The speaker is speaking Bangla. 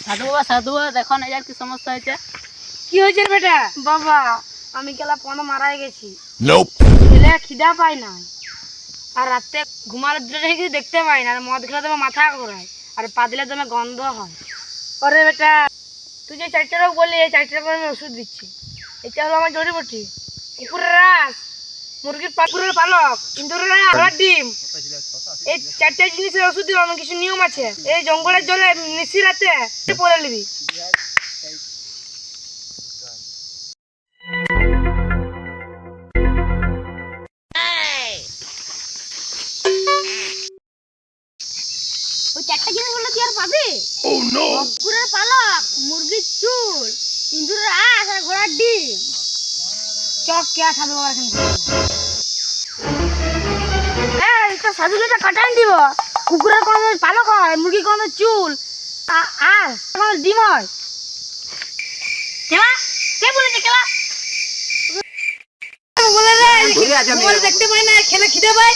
সাধু বাবা দেখো না যার কি সমস্যা হয়েছে। কি হয়েছে রে বেটা? বাবা আমি কেলা পনে মারাই গেছি। খিদা পাই না, আর রাতে ঘুমানোর জন্য কিছু দেখতে পাই না, আর মদ খেলে তোমার মাথা ঘোরায়, আর পা দিলে তোমার গন্ধ হয়। ওরে বেটা, তুই যে 4টা রোগ বললি, এই 4টার পর আমি ওষুধ দিচ্ছি। এটা হলো আমার জড়িবটি। কুকুরের রাস, মুরগির কুকুরের পালক, ইঁদুরের রাস, ঘোড়ার ডিম, এই 4টা জিনিসের ওষুধ দিলাম। আমার কিছু নিয়ম আছে। এই জঙ্গলের জলে নিশি রাতে পরে নিবি। ওই 4টা জিনিস বললে তুই আর পাবি? কুকুরের পালক, মুরগির চুল, ইঁদুরের আঁশ আর ঘোড়ার ডিম। চক কে সাধু বাবার এখানে এই তো সাধু যেটা কাটান দিব। কুকুরের কোনো পালক হয়, মুরগির কোনো চুল আর কোনো ডিম হয়। কেলা কে বলেছে কেলা? বলে রে মোবাইল দেখতে পাই না, খেলে খিদে পাই।